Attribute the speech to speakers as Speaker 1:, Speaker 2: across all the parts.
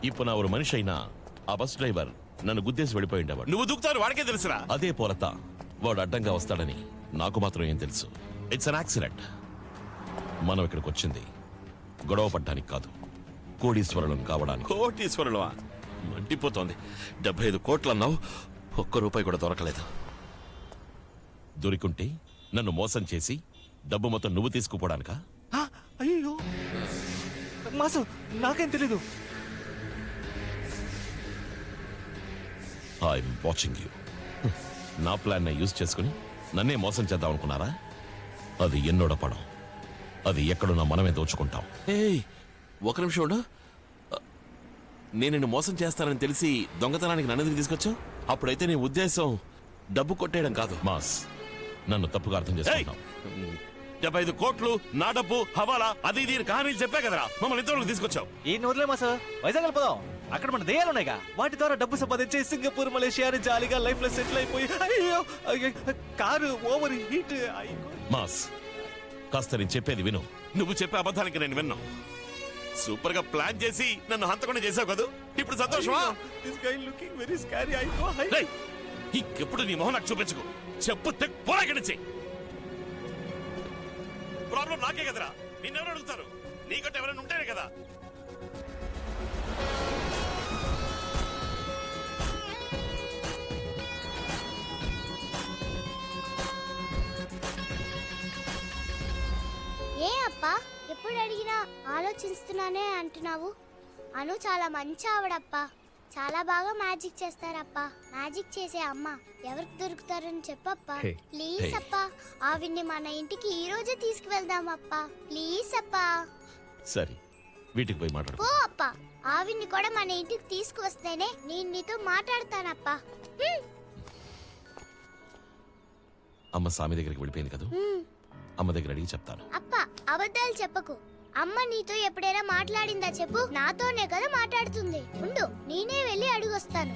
Speaker 1: ఇప్పుడు నా ఒక మనిషి అయినా ఆ బస్ డ్రైవర్ నన్ను గుద్దేసి వెళ్ళిపోయిండేవాడు.
Speaker 2: నువ్వు దూకుతావు వాడికే తెలుసురా.
Speaker 1: అదే పోలత వాడు అడ్డంగా వస్తాడని నాకు మాత్రం ఏం తెలుసు. It's an accident. మనం ఇక్కడికి వచ్చింది గొడవ పడ్డానికి కాదు, కోడీశ్వరులం కావడానికి.
Speaker 2: కోటీశ్వరులవా? మండిపోతోంది. 75 కోట్లు అన్నావు, ₹1 కూడా దొరకలేదు.
Speaker 1: దొరికుంటే నన్ను మోసం చేసి డబ్బు మొత్తం నువ్వు తీసుకుపోవడానికా?
Speaker 3: అయ్యో మాసు, నాకేం తెలీదు.
Speaker 1: I'm watching you. నా ప్లాన్ యూజ్ చేసుకుని నన్నే మోసం చేద్దాం అనుకున్నారా? అది ఎన్నోడ పడం. అది ఎక్కడున్నా మనమే దోచుకుంటాం.
Speaker 2: ఏయ్, ఒక నిమిషం ఉండు. నేను నిన్ను మోసం చేస్తానని తెలిసి దొంగతనానికి నన్నెందుకు తీసుకొచ్చావు? అప్పుడైతే నీ ఉద్దేశం డబ్బు కొట్టేయడం కాదు.
Speaker 1: మాస్, నన్ను తప్పుగా అర్థం చేసుకుంటాం.
Speaker 2: 75 కోట్లు నా డబ్బు, హవాలా, అది ఇది కహానీలు చెప్పే కదరా మమ్మల్ని ఇద్దరు తీసుకొచ్చావు.
Speaker 3: ఈ వదిలే మాసు, వైజాగ్ వెళ్ళిపోదాం. అక్కడ మన దయ్యాలు ఉన్నాయిగా, వాటి ద్వారా డబ్బు సంపాదించి సింగపూర్, మలేషియా అని జాలీగా లైఫ్ లో సెటిల్ అయిపోయి. అయ్యో కారు ఓవర్ హీట్.
Speaker 1: మాస్, కాస్త నేను చెప్పేది విను.
Speaker 2: నువ్వు చెప్పే అబద్ధానికి నేను విన్నా. సూపర్ గా ప్లాన్ చేసి నన్ను హంతకుండా చేసావు కదా, ఇప్పుడు సంతోషమా?
Speaker 3: This guy looking very scary. అయ్యో
Speaker 2: రేయ్, ఇంకెప్పుడు నీ మొహం నాకు చూపించుకో. చెప్పు పోరా ఇక్కడి నుంచి. ప్రాబ్లం నాకే కదరా, నిన్నెవరు అడుగుతారు? నీకంటే ఎవరైనా ఉంటేనే కదా.
Speaker 4: ఏ అప్పా, ఎప్పుడు అడిగినా ఆలోచిస్తున్నానే అంటున్నావు. అను చాలా మంచి ఆవిడప్పా. చాలా బాగా మ్యాజిక్ చేస్తారప్పా. మ్యాజిక్ చేసే అమ్మ ఎవరికి దొరుకుతారని చెప్పప్పా. ప్లీజ్ అప్పా, ఆవిడ్ని మన ఇంటికి ఈ రోజే తీసుకువెళ్దాం అప్పా. ప్లీజ్ అప్పా.
Speaker 1: సరే, వీటికి పోయి మాట్లాడు.
Speaker 4: పో అప్పా, ఆవిడ్ని కూడా మన ఇంటికి తీసుకువస్తేనే నేను నీతో మాట్లాడతానప్పా.
Speaker 1: అమ్మ స్వామి దగ్గరికి వెళ్ళిపోయింది కదా, అమ్మ దగ్గర అడిగి చెప్తాను.
Speaker 4: అప్పా, అబద్ధాలు చెప్పకు. అమ్మ నీతో ఎప్పుడైనా మాట్లాడిందా చెప్పు. నాతోనే కదా మాట్లాడుతుంది. ఉండు, నేనే వెళ్ళి అడుగొస్తాను.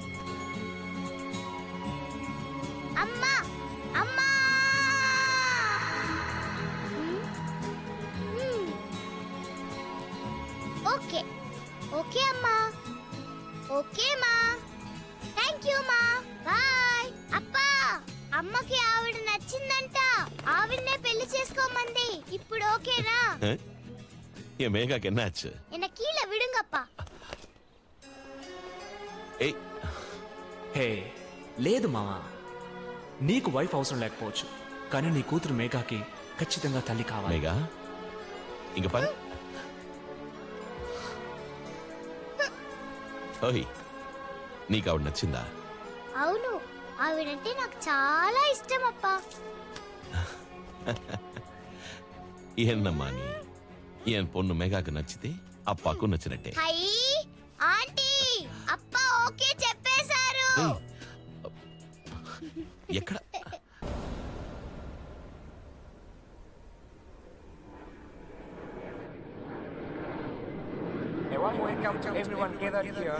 Speaker 4: అమ్మా, అమ్మా. ఓకే ఓకే అమ్మా. ఓకే మా, థ్యాంక్ యూ మా, బాయ్. అప్పా, అమ్మకి ఆవిడ నచ్చిందంట. ఆవిడనే పెళ్లి చేసుకోమంది. ఇప్పుడు ఓకేనా?
Speaker 1: ఏ మేఘాకి ఎన్నాச்சு?
Speaker 4: என்ன கீழே விடுங்கப்பா.
Speaker 1: ఏయ్,
Speaker 5: హే లేదు మావా, నీకు వైఫ్ అవసరం లేకపోవచ్చు, కానీ నీ కూతురు మేఘాకి ఖచ్చితంగా తల్లి కావాలి.
Speaker 1: మేఘా ఇంక పని. ఓయ్, నీకు ఆవిడ నచ్చిందా?
Speaker 4: అవును, ఆవిడంటే నాకు చాలా ఇష్టం అప్పా.
Speaker 1: ఏన్నమ్మా నీ ఈయన పొన్ను మేఘాకు నచ్చితే అప్పకు నచ్చినట్టే.
Speaker 4: హై ఆంటీ, అప్పా ఓకే చెప్పేశారు.
Speaker 1: ఎక్కడ?
Speaker 6: A warm welcome to everyone gathered here.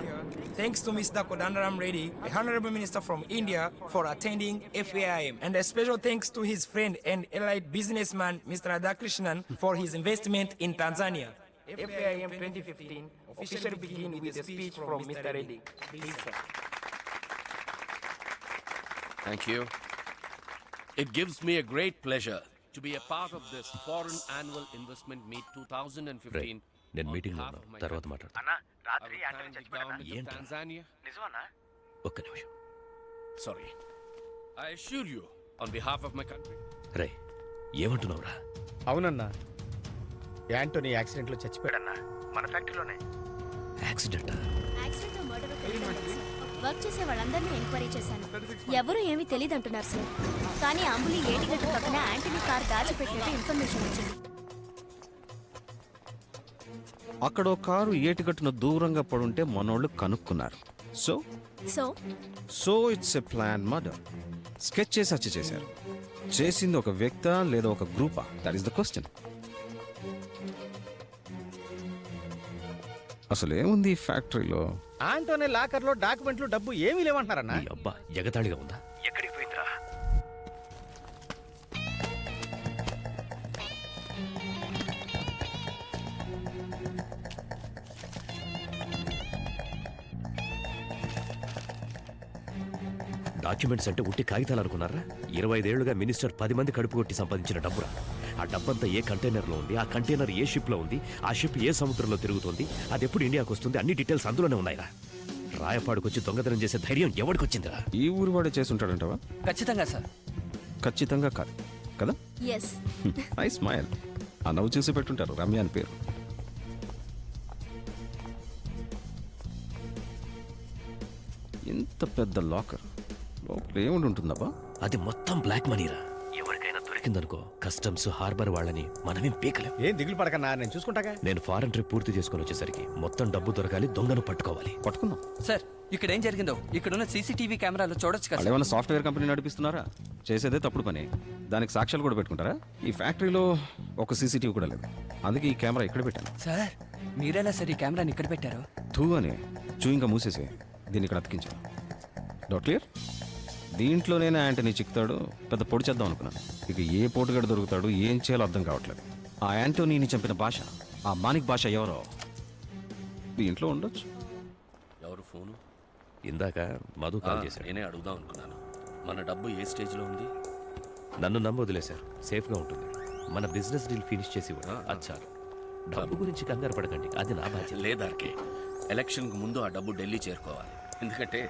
Speaker 6: Thanks to Mr. Kodandaram Reddy, a Honorable Minister from India, for attending FAIM. And a special thanks to his friend and allied businessman, Mr. Radhakrishnan, for his investment in Tanzania. FAIM 2015 officially begin with a speech from Mr. Reddy. Please, sir.
Speaker 7: Thank you. It gives me a great pleasure to be a part of this Foreign Annual Investment Meet 2015.
Speaker 8: నేను మీటింగ్లో ఉన్నాను, తర్వాత మాట్లాడతాను.
Speaker 7: Tanzania.
Speaker 8: ఒక్క నిమిషం.
Speaker 7: Sorry. I assure you, on behalf of my country.
Speaker 8: రే, ఏమంటున్నావురా?
Speaker 9: అవునన్నా, Anthony accident లో చచ్చిపోయాడన్నా, మన ఫ్యాక్టరీలోనే.
Speaker 8: యాక్సిడెంట్?
Speaker 10: వర్క్ చేసే వాళ్ళందరినీ ఎంక్వైరీ చేశాను. ఎవరు ఏమీ తెలియదు అంటున్నారు సార్. కానీ అంబులి ఏటిగట్టు పక్కన యాంటనీ కార్ దాచిపెట్టినట్టు ఇన్ఫర్మేషన్ వచ్చింది.
Speaker 9: అక్కడ కారు ఏటిగట్టున దూరంగా పడుంటే మనోళ్ళు కనుక్కున్నారు. So
Speaker 10: so
Speaker 9: so it's a plan murder. Sketch చేసి హత్య చేశారు. చేసింది ఒక వ్యక్తా లేదా ఒక గ్రూపా? That is the question. అసలు ఏముంది ఈ ఫ్యాక్టరీలో?
Speaker 3: ఆంటోనీ లాకర్ లో డాక్యుమెంట్లు, డబ్బు ఏమీ లేవంటున్నారన్నా.
Speaker 8: ఈ అబ్బా ఎగతాళిగా ఉందా?
Speaker 3: ఎక్కడికి పోయిందిరా?
Speaker 8: డాక్యుమెంట్స్ అంటే ఉట్టి కాగితాలు అనుకున్నారా? 25 ఏళ్లుగా మినిస్టర్ 10 మంది కడుపు కొట్టి సంపాదించిన డబ్బురా. ఆ డబ్బంతా ఏ కంటైనర్లో ఉంది, ఆ కంటైనర్ ఏ షిప్లో ఉంది, ఆ షిప్ ఏ సముద్రంలో తిరుగుతుంది, అది ఎప్పుడు ఇండియాకి వస్తుంది, అన్ని డీటెయిల్స్ అందులోనే ఉన్నాయిరా. రాయపాడుకొచ్చి దొంగతనం చేసే ధైర్యం ఎవరికి వచ్చిందిరా?
Speaker 9: ఈ ఊరు వాడే చేసి ఉంటాడంటావా?
Speaker 6: ఖచ్చితంగా సార్.
Speaker 9: ఖచ్చితంగా కాదు కదా?
Speaker 10: ఎస్.
Speaker 9: I smile. ఆ నవ్వు చూసి పెట్టుంటారు రమ్య అని పేరు. ఇంత పెద్ద లాకర్ లోపల ఏముండి ఉంటుందబ్బా?
Speaker 8: అది మొత్తం బ్లాక్ మనీరా. ఎవరికైనా దొరికిందనుకో కస్టమ్స్ హార్బర్ వాళ్ళని మనమేం పీకలేం.
Speaker 3: ఏం దిగులు పడకన్నా, నేను చూసుకుంటాగా.
Speaker 8: నేను ఫారెన్ ట్రిప్ పూర్తి చేసుకొని వచ్చేసరికి మొత్తం డబ్బు దొరకాలి, దొంగను పట్టుకోవాలి.
Speaker 9: పట్టుకుందాం.
Speaker 6: సార్ ఇక్కడ ఏం జరిగిందో ఇక్కడున్న సీసీటీవీ కెమెరాలో చూడొచ్చు కదా.
Speaker 9: ఏమైనా సాఫ్ట్వేర్ కంపెనీ నడిపిస్తున్నారా? చేసేదే తప్పుడు పని, దానికి సాక్ష్యాలు కూడా పెట్టుకుంటారా? ఈ ఫ్యాక్టరీలో ఒక సీసీటీవీ కూడా లేదు, అందుకే ఈ కెమెరా ఇక్కడ పెట్టాను.
Speaker 6: సార్ మీరెలా సార్ ఈ కెమెరాని ఇక్కడ పెట్టారు?
Speaker 9: టూ అని చూయింగా మూసేసి దీన్ని ఇక్కడ అతికించాను. Doubt clear? దీంట్లోనే యాంటనీ చిక్తాడు. పెద్ద పొడి చేద్దాం అనుకున్నాను. ఇక ఏ పోటుగాడు దొరుకుతాడు, ఏం చేయాలో అర్థం కావట్లేదు. ఆ యాంటోనీని చంపిన భాష, ఆ మానిక్ భాష ఎవరో దీంట్లో ఉండొచ్చు.
Speaker 7: ఎవరు ఫోను?
Speaker 8: ఇందాక మధు కాల్ చేశాడు.
Speaker 7: నేనే అడుగుదాం అనుకున్నాను. మన డబ్బు ఏ స్టేజ్లో ఉంది?
Speaker 8: నన్ను నమ్మ వదిలేశారు, సేఫ్గా ఉంటుంది. మన బిజినెస్ డీల్ ఫినిష్ చేసి కూడా అది చాలు. డబ్బు గురించి కంగారు పడకండి, అది నా బాధ్యత.
Speaker 7: లేదార్కే, ఎలక్షన్కు ముందు ఆ డబ్బు ఢిల్లీ చేరుకోవాలి. ఎందుకంటే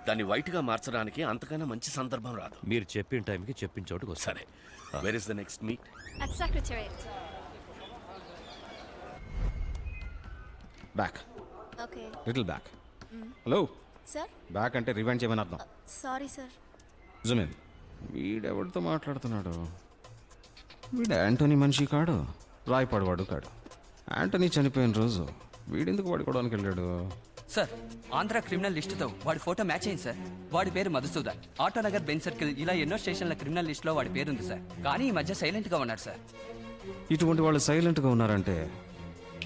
Speaker 7: దాన్ని వైట్గా మార్చడానికి అంతకన్నా మంచి సందర్భం రాదు.
Speaker 8: మీరు చెప్పిన టైంకి చెప్పిన చోటుకు వస్తాను.
Speaker 7: సరే, where is the next meet?
Speaker 10: At secretariat.
Speaker 9: Back,
Speaker 10: okay.
Speaker 9: Little back. Hello,
Speaker 10: sir.
Speaker 9: Back అంటే రివెంజ్ చేయమని అర్థం.
Speaker 10: Sorry sir.
Speaker 9: జుమిన్, వీడెవరితో మాట్లాడుతున్నాడు? వీడు యాంటోనీ మనిషి కాడు, రాయపాడువాడు కాడు. యాంటనీ చనిపోయిన రోజు వీడెందుకు వాడుకోవడానికి వెళ్ళాడు?
Speaker 6: సార్ ఆంధ్ర క్రిమినల్ లిస్టుతో వాడి ఫోటో మ్యాచ్ అయింది సార్. వాడి పేరు మధుసూదన్. ఆటోనగర్ బెంచ్ సర్కిల్ ఇలా ఎన్నో స్టేషన్ల క్రిమినల్ లిస్టులో వాడి పేరు ఉంది సార్. కానీ ఈ మధ్య సైలెంట్గా ఉన్నాడు సార్.
Speaker 9: ఇటువంటి వాళ్ళు సైలెంట్గా ఉన్నారంటే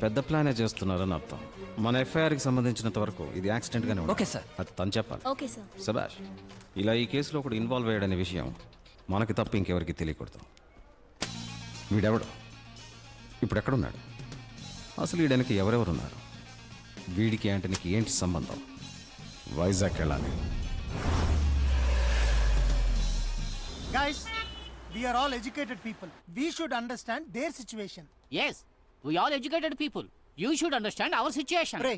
Speaker 9: పెద్ద ప్లానే చేస్తున్నారని అర్థం. మన ఎఫ్ఐఆర్కి సంబంధించినంత వరకు ఇది యాక్సిడెంట్గానే ఉంది.
Speaker 6: Okay sir.
Speaker 9: అది తను చెప్పాలి.
Speaker 10: Okay sir.
Speaker 9: సబాష్, ఇలా ఈ కేసులో ఒకడు ఇన్వాల్వ్ అయ్యాడనే విషయం మనకి తప్ప ఇంకెవరికి తెలియకూడదు. వీడెవడు, ఇప్పుడు ఎక్కడున్నాడు, అసలు వీడనికి ఎవరెవరున్నారు, వీడికి యాంటనీకి ఏంటి సంబంధం? వైజాగ్ వెళ్ళాలి.
Speaker 11: Guys, we are all educated people. We should understand their situation.
Speaker 12: Yes, we all educated people. You should understand our situation.
Speaker 11: రే,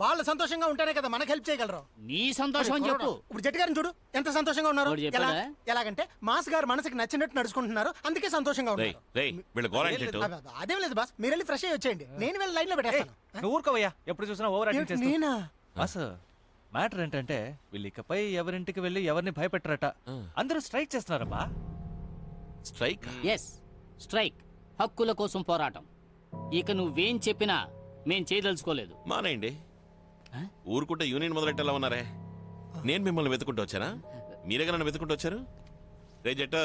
Speaker 11: వాళ్ళు సంతోషంగా ఉంటేనే కదా మనకు హెల్ప్ చేయగలరు.
Speaker 12: నీ సంతోషం అని చెప్పు.
Speaker 11: ఇప్పుడు జట్టి గారిని చూడు, ఎంత సంతోషంగా ఉన్నారు.
Speaker 12: వాడు చెప్పాడా?
Speaker 11: ఎలాగంటే మాస్ గారు మనసుకి నచ్చినట్టు నడుచుకుంటున్నారు, అందుకే సంతోషంగా
Speaker 1: రేయ్
Speaker 11: ఉన్నారు.
Speaker 1: రేయ్ వీళ్ళు గోరంటెట్టు.
Speaker 11: అదేం లేదు బాస్, మీరు వెళ్ళి ఫ్రెష్ అయ్యి వచ్చేయండి, నేను వెళ్ళి లైన్ లో పెట్టేస్తాను.
Speaker 3: నువ్వు ఊరుకోవయ్యా, ఎప్పుడు చూసినా ఓవర్ యాక్టింగ్ చేస్తూ.
Speaker 11: నేనా?
Speaker 3: బాస్, మ్యాటర్ ఏంటంటే వీళ్ళు ఇకపై ఎవరింటికి వెళ్ళి ఎవరిని భయపెట్టరట. అందరూ స్ట్రైక్ చేస్తున్నారబ్బా.
Speaker 1: స్ట్రైక్?
Speaker 12: ఎస్, స్ట్రైక్, హక్కుల కోసం పోరాటం. ఇక నువ్వేం చెప్పినా మేం చేయదలుచుకోలేదు.
Speaker 1: మానేయండి. ఊరుకుంటే యూనియన్ మొదలెట్టేలా ఉన్నారే. నేను మిమ్మల్ని వెతుకుంటూ వచ్చానా? మీరే నన్ను వెతుకుంటూ వచ్చారు. రే జట్టు,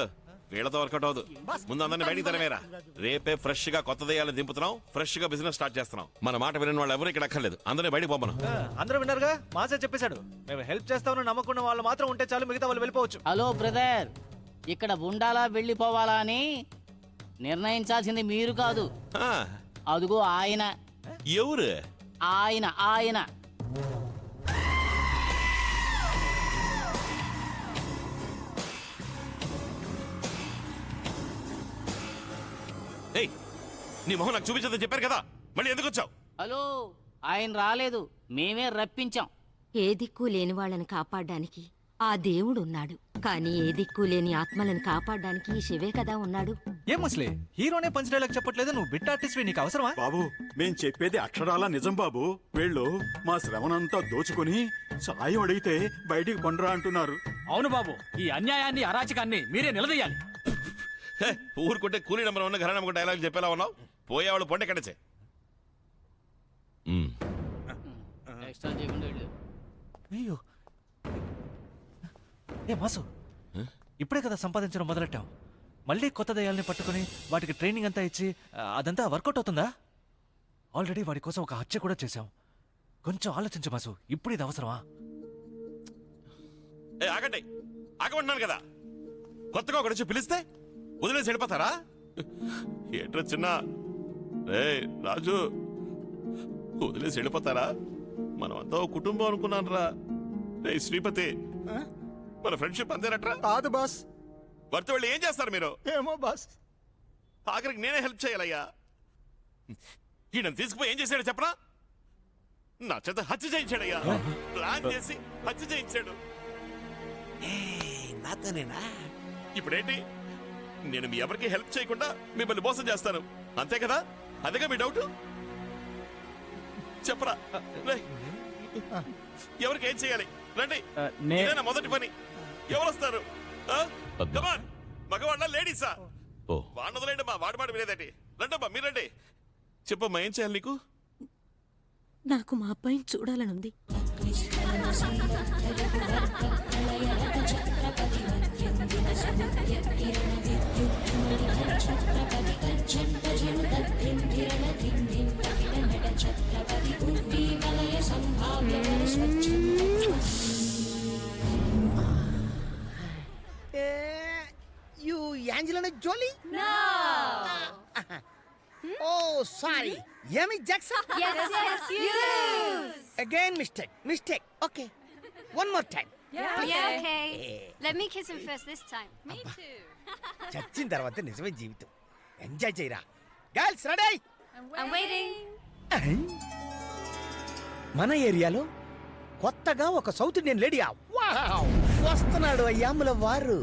Speaker 1: వీళ్ళతో వర్కౌట్ అవ్వదు. ముందు అందరిని బయటికి తరవేరా. రేపే ఫ్రెష్ గా కొత్త దయ్యాలను దింపుతున్నాం, ఫ్రెష్ గా బిజినెస్ స్టార్ట్ చేస్తున్నాం. మన మాట వినని వాళ్ళు ఎవరు ఇక్కడ అక్కర్లేదు, అందరినీ బయటికి పంపను.
Speaker 3: అందరూ విన్నారుగా, మాసే చెప్పేశాడు. మేము హెల్ప్ చేస్తామని నమ్మకున్న వాళ్ళు మాత్రం ఉంటే చాలు, మిగతా వాళ్ళు వెళ్ళిపోవచ్చు.
Speaker 12: హలో బ్రదర్, ఇక్కడ ఉండాలా వెళ్ళిపోవాలా అని నిర్ణయించాల్సింది మీరు కాదు. అదుగో ఆయన.
Speaker 1: ఎవరు
Speaker 12: ఆయన? ఆయన
Speaker 1: ఏయ్, నీ మొహం నాకు చూపించదని చెప్పారు కదా, మళ్ళీ ఎందుకు వచ్చావు?
Speaker 12: హలో, ఆయన రాలేదు, మేమే రప్పించాం.
Speaker 10: ఏ దిక్కు లేని వాళ్ళని కాపాడడానికి ఆ దేవుడు ఉన్నాడు, కానీ ఏ దిక్కు లేని ఆత్మలను కాపాడడానికి ఈ శివే కదా ఉన్నాడు.
Speaker 3: ఏం ముస్లి, హీరోనే పంచ్ డైలాగ్ చెప్పట్లేదు, నువ్వు బిట్ ఆర్టిస్ట్, నీకు అవసరమా?
Speaker 13: బాబు, మేం చెప్పేది అక్షరాల నిజం బాబు. వీళ్ళు మా శ్రవణంతా దోచుకుని సాయం అడిగితే బయటికి పండురా అంటున్నారు.
Speaker 12: అవును బాబు, ఈ అన్యాయాన్ని అరాచకాన్ని మీరే నిలదీయాలి.
Speaker 1: ఊరుకుంటే కూలీ నెంబర్ ఉన్న ఘన నెంబర్ డైలాగ్ చెప్పేలా ఉన్నావు. పోయేవాళ్ళు పొండే కడిచే.
Speaker 12: ఎక్స్ట్రా చేయకుండా వెళ్ళు.
Speaker 3: అయ్యో, ఏ మాసు, ఇప్పుడే కదా సంపాదించడం మొదలెట్టాం, మళ్ళీ కొత్త దయ్యాల్ని పట్టుకుని వాటికి ట్రైనింగ్ అంతా ఇచ్చి అదంతా వర్కౌట్ అవుతుందా? ఆల్రెడీ వాడి కోసం ఒక హత్య కూడా చేశాం. కొంచెం ఆలోచించు మాసు, ఇప్పుడు ఇది అవసరమా?
Speaker 1: ఆగండి, ఆగమంటున్నాను కదా. కొత్తగా ఒకటి వచ్చి పిలిస్తే వదిలేసి వెళ్ళిపోతారా? ఏంట్రా చిన్న, రే రాజు, వదిలేసి వెళ్ళిపోతారా? మనమంతా ఒక కుటుంబం అనుకున్నాను రా. రే శ్రీపతి, మన ఫ్రెండ్షిప్ అంతేనట్రా?
Speaker 11: కాదు బాస్.
Speaker 1: వర్త వెళ్ళి ఏం చేస్తారు మీరు?
Speaker 11: ఏమో బాస్.
Speaker 1: ఆఖరికి నేనే హెల్ప్ చేయాలయ్యా. ఈయన తీసుకుపోయి ఏం చేశాడు చెప్పరా? నా చేత హత్య చేయించాడయ్యా. ప్లాన్ చేసి హత్య చేయించాడు.
Speaker 2: నాతోనేనా?
Speaker 1: ఇప్పుడేంటి? నేను మీ ఎవరికి హెల్ప్ చేయకుండా మిమ్మల్ని మోసం చేస్తాను అంతే కదా? అదేగా మీ డౌట్? చెప్పరా రేయ్, ఎవరికి ఏం చేయాలి? రండి, ఇదేనా మొదటి పని? ఎవరు వస్తారు? కమాన్, మగవాళ్ళ లేడీసా? వాడిని వదిలేండమ్మా, వాడి మాట వినేదండి. రండమ్మా, మీరు రండి. చెప్పమ్మా, ఏం చేయాలి నీకు?
Speaker 10: నాకు మా అబ్బాయిని చూడాలనుంది.
Speaker 11: You Angelina Jolie? No. Oh, sorry. Yummy Jackson?
Speaker 10: Yes, you.
Speaker 11: Again mistake. Okay. One more time.
Speaker 10: Yeah, okay. Let me kiss him first this time. Me too.
Speaker 11: చచ్చిన తర్వాత నిజమే జీవితం. ఎంజాయ్ చేయరా. Girls ready?
Speaker 10: I'm waiting.
Speaker 11: మన ఏరియాలో కొత్తగా ఒక south Indian lady వస్తున్నాడు అయ్యాముల వారు.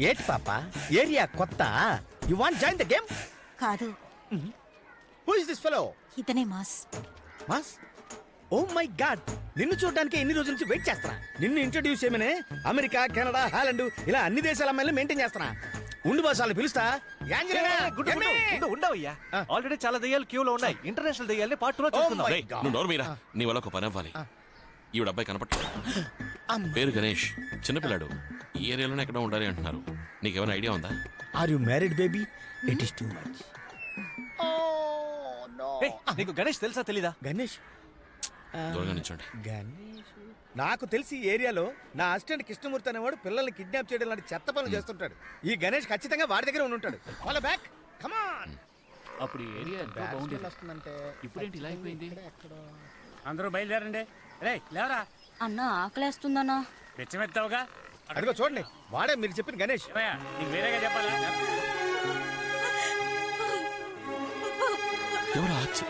Speaker 11: ఏటి పాప, ఏరియా కొత్త? You want join the game?
Speaker 10: కాదు,
Speaker 11: హూ ఇస్ దిస్ ఫెలో?
Speaker 10: ఇతనే mass.
Speaker 11: Mass? Oh my god, నిన్ను చూడడానికి ఎన్ని రోజుల నుంచి వెయిట్ చేస్తున్నా. నిన్ను ఇంట్రడ్యూస్ చేయమనే అమెరికా, కెనడా, హాలండ్ ఇలా అన్ని దేశాల అమ్మాయిలు మెయింటైన్ చేస్తున్నా. ఉండు బాసాలు పిలుస్తా.
Speaker 3: ఉండవయ్యా, ఆల్రెడీ చాలా దెయ్యాలు క్యూలో ఉన్నాయి. ఇంటర్నేషనల్ దెయ్యాల్ని పార్ట్ 2లో చూస్తున్నాం.
Speaker 1: రేయ్, నువ్వు నోరు మీరా. నీ వల్ల ఒక పని అవ్వాలి. ఈవిడ అబ్బాయి కనపట్లేదు. పేరు గణేష్, చిన్నపిల్లాడు. ఈ ఏరియాలోనే ఎక్కడ ఉండాలి అంటున్నారు. నీకేమైనా ఐడియా ఉందా?
Speaker 11: Are you married baby? It is too much.
Speaker 3: నీకు గణేష్ తెలుసా తెలీదా?
Speaker 11: గణేష్
Speaker 1: దూరంగా నిల్చోండి.
Speaker 11: గణేష్ నాకు తెలిసి ఈ ఏరియాలో నా అసిస్టెంట్ కృష్ణమూర్తి అనేవాడు పిల్లల్ని కిడ్నాప్ చేయడం లాంటి చెత్త పనులు చేస్తుంటాడు. ఈ గణేష్ ఖచ్చితంగా వాడి దగ్గర ఉండి ఉంటాడు. Follow back, come on.
Speaker 12: అప్పుడు ఈ ఏరియా ఎంతో బాగుండేది. ఇప్పుడేంటి ఇలా అయిపోయింది?
Speaker 6: అందరూ బయలుదేరండి. రే లేవరా.
Speaker 10: అన్న ఆకలేస్తుందన్నా.
Speaker 6: తెచ్చిమెత్తావుగా.
Speaker 11: అదిగో చూడండి, వాడే మీరు చెప్పిన గణేష్.
Speaker 6: నీకు వేరేగా చెప్పాలా?
Speaker 1: ఎవరు ఆచి?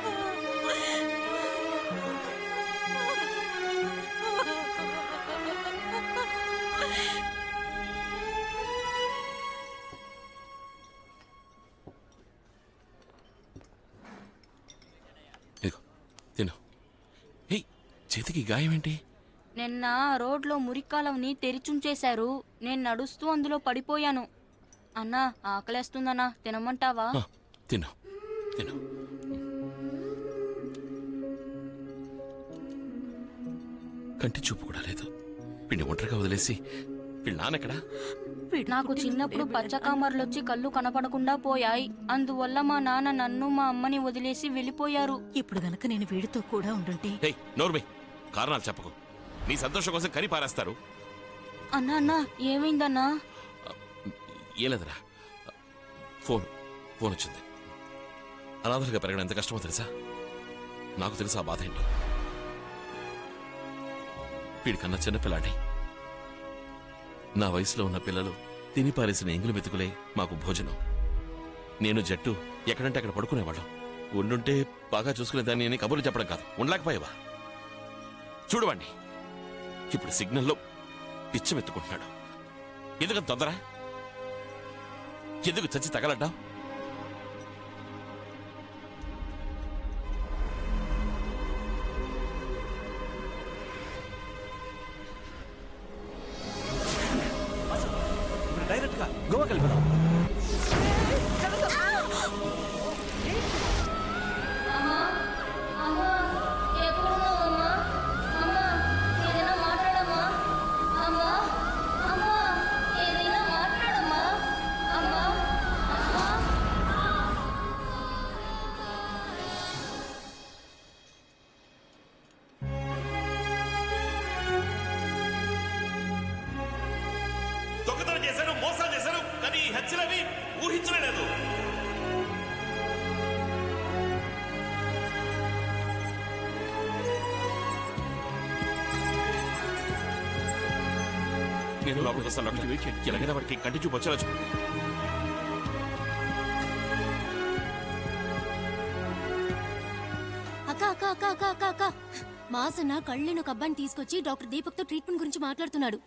Speaker 1: ఇదిగో తిను. ఏయ్, చేతికి గాయం ఏంటి?
Speaker 10: నిన్న రోడ్లో మురికాలవని తెరిచుంచేశారు. నేను నడుస్తూ అందులో పడిపోయాను. అన్నా ఆకలేస్తుందన్నా, తినమంటావా?
Speaker 1: తిను తిను. కంటి చూపు కూడా లేదు. వీడిని ఒంటరిగా వదిలేసి వీళ్ళ నాన్నెక్కడా?
Speaker 10: నాకు చిన్నప్పుడు పచ్చకామర్లొచ్చి కళ్ళు కనపడకుండా పోయాయి. అందువల్ల మా నాన్న నన్ను మా అమ్మని వదిలేసి వెళ్ళిపోయారు. ఇప్పుడు గనక నేను వీడితో కూడా ఉండుంటే.
Speaker 1: ఏయ్, నోర్మి, కారణాలు చెప్పకు. నీ సంతోషం కోసం కరి పారేస్తారు.
Speaker 10: అన్నా అన్నా, ఏమైందన్నా?
Speaker 1: ఏం లేదురా, ఫోన్ వచ్చింది. అనాథలుగా పెరగడం ఎంత కష్టమో తెలుసా? నాకు తెలుసా ఆ బాధ ఏంటో. వీడికన్నా చిన్నపిల్లాడి. నా వయసులో ఉన్న పిల్లలు తిని పారేసిన ఎంగులు మెతుకులే మాకు భోజనం. నేను జట్టు ఎక్కడంటే అక్కడ పడుకునేవాళ్ళం. ఉండుంటే బాగా చూసుకునేదాన్ని అని కబుర్లు చెప్పడం కాదు, ఉండలేకపోయావా? చూడవండి, ఇప్పుడు సిగ్నల్లో పిచ్చమెత్తుకుంటున్నాడు. ఎందుకంత తొందర? ఎందుకు చచ్చి తగలడ్డా?
Speaker 3: డైరెక్ట్ గా గోవాకి వెళ్ళిపోదాం.
Speaker 1: దొంగతనం చేశాను, మోసాలు చేశాను, కానీ ఈ హత్యలని ఊహించలేదు. నేను లోపలికి వస్తాను డాక్టర్. ఎలాగైనా వాడికి కంటి చూపు వచ్చేలా చూ-
Speaker 10: అక్క అక్క అక్క అక్క అక్క అక్క మాసన్న కళ్ళని ఒక అబ్బాయిని తీసుకొచ్చి డాక్టర్ దీపక్ తో ట్రీట్మెంట్ గురించి మాట్లాడుతున్నాడు.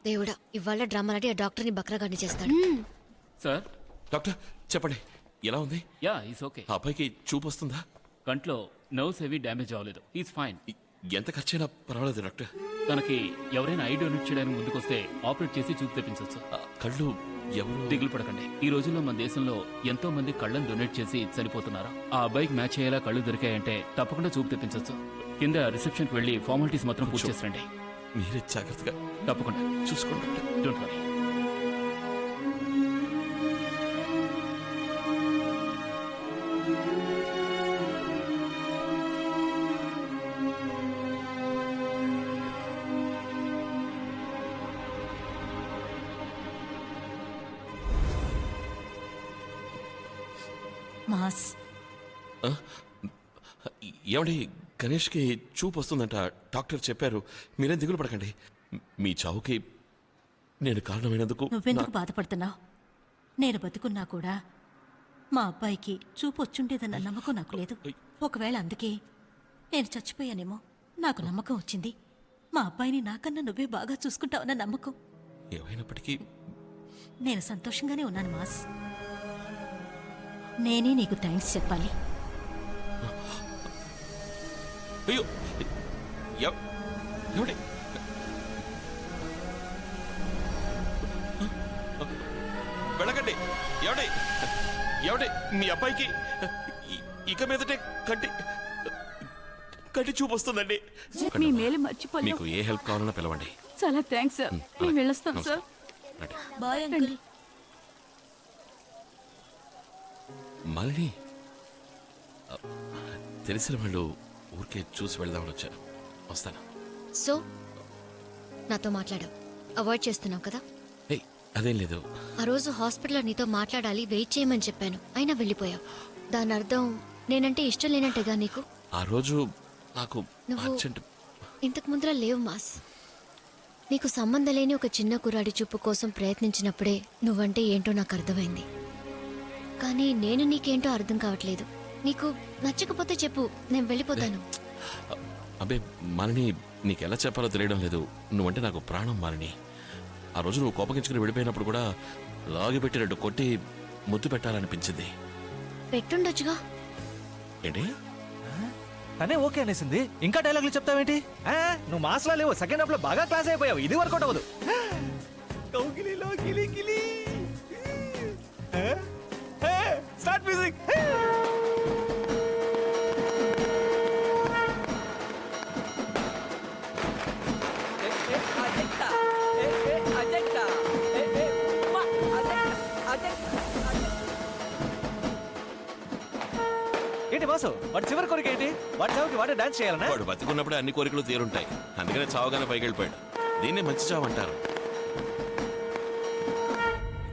Speaker 10: దేవుడా, ఇవాళ డ్రామా నటి ఆ డాక్టర్ ని బక్రాగాన్ని చేస్తాడు.
Speaker 2: సార్ డాక్టర్ చెప్పండి, ఎలా ఉంది?
Speaker 12: Yeah is okay.
Speaker 2: ఆ అబ్బాయికి చూపు వస్తుందా?
Speaker 12: కంట్లో నర్వ్స్ ఏవి డ్యామేజ్ అవ్వలేదు. Is fine.
Speaker 2: ఎంత ఖర్చైనా పర్వాలేదు డాక్టర్.
Speaker 12: తనకి ఎవరైనా ఐ డొనేట్ చేయడానికి ముందుకొస్తే ఆపరేట్ చేసి చూపు తెప్పించవచ్చు.
Speaker 2: కళ్ళు ఎవరు?
Speaker 12: దిగులు పడకండి. ఈ రోజుల్లో మన దేశంలో ఎంతో మంది కళ్ళను డొనేట్ చేసి చనిపోతున్నారు. ఆ అబ్బాయికి మ్యాచ్ అయ్యేలా కళ్ళు దొరికాయంటే తప్పకుండా చూపు తెప్పించవచ్చు. కింద రిసెప్షన్కి వెళ్ళి ఫార్మాలిటీస్ మాత్రం పూర్తి చేసిరండి.
Speaker 2: మీరే జాగ్రత్తగా
Speaker 12: తప్పకుండా
Speaker 2: చూసుకోండి డాక్టర్.
Speaker 12: Don't worry.
Speaker 10: మాస్
Speaker 2: ఏమండి, గణేష్కి చూపు వస్తుందంట డాక్టర్ చెప్పారు. మీరేం దిగులు పడకండి. మీ చావుకి నేను కారణమైనందుకు
Speaker 10: నువ్వెందుకు బాధపడుతున్నావు? నేను బతుకున్నా కూడా మా అబ్బాయికి చూపు వచ్చుండేదన్న నమ్మకం నాకు లేదు. ఒకవేళ అందుకే నేను చచ్చిపోయానేమో నాకు నమ్మకం వచ్చింది. మా అబ్బాయిని నాకన్నా నువ్వే బాగా చూసుకుంటావన్న నమ్మకం.
Speaker 2: ఏమైనప్పటికీ
Speaker 10: నేను సంతోషంగానే ఉన్నాను మాస్. నేనే నీకు థ్యాంక్స్ చెప్పాలి.
Speaker 2: అయ్యో ఏమండి, వెళ్ళకండి. ఏమండి ఏమండి, మీ అబ్బాయికి ఇక మీదటే కంటి చూపు వస్తుందండి.
Speaker 10: మీ మేలు మర్చిపోలేం.
Speaker 2: మీకు ఏ హెల్ప్ కావాలన్నా పిలవండి.
Speaker 10: చాలా థ్యాంక్స్ సార్. మేము వెళ్ళొస్తాం సార్.
Speaker 2: రండి.
Speaker 10: Bye uncle.
Speaker 2: మళ్ళీ తెలిసిన వాళ్ళు ఊరికే చూసి వెళ్దామని వచ్చారు. వస్తాను.
Speaker 10: సో నాతో మాట్లాడావు, అవాయిడ్ చేస్తున్నావు కదా?
Speaker 2: ఏయ్, అదేం లేదు.
Speaker 10: ఆ రోజు హాస్పిటల్లో నీతో మాట్లాడాలి, వెయిట్ చేయమని చెప్పాను, అయినా వెళ్ళిపోయావు. దాని అర్థం నేనంటే ఇష్టం లేనట్టేగా నీకు?
Speaker 2: ఆ రోజు నాకు
Speaker 10: నువ్వు
Speaker 2: అర్జెంట్.
Speaker 10: ఇంతకు ముందర లేవు మాస్. నీకు సంబంధం లేని ఒక చిన్న కుర్రాడి చూపు కోసం ప్రయత్నించినప్పుడే నువ్వంటే ఏంటో నాకు అర్థమైంది. కానీ నేను నీకేంటో అర్థం కావట్లేదు. నీకు నచ్చకపోతే చెప్పు, నేను వెళ్ళిపోతాను.
Speaker 2: అబ్బే మాలిని, నీకు ఎలా చెప్పాలో తెలియడం లేదు. నువ్వంటే నాకు ప్రాణం మాలిని. ఆ రోజు నువ్వు కోపగించుకుని వెళ్ళిపోయినప్పుడు కూడా లాగిపెట్టినట్టు కొట్టి ముద్దు పెట్టాలనిపించింది.
Speaker 10: పెట్టుండొచ్చుగా.
Speaker 2: ఏంటి?
Speaker 3: తనే ఓకే అనేసింది, ఇంకా డైలాగులు చెప్తావేంటి? నువ్వు మాస్లా లేవు, సెకండ్ హాఫ్ లో బాగా క్లాస్ అయిపోయావు. ఇది వర్కౌట్ అవ్వదు. కౌగిలిలో గిలి గిలి. Start music. ఏంటి బాసు, వాడి చివరి కోరిక ఏంటి? వాడి చావుకి వాడే డాన్స్ చేయాలన్నా?
Speaker 2: వాడు బతికున్నప్పుడే అన్ని కోరికలు తీరుంటాయి. అందుకనే చావుగానే పైకి వెళ్ళిపోయాడు. దీన్నే మంచి చావు అంటారు.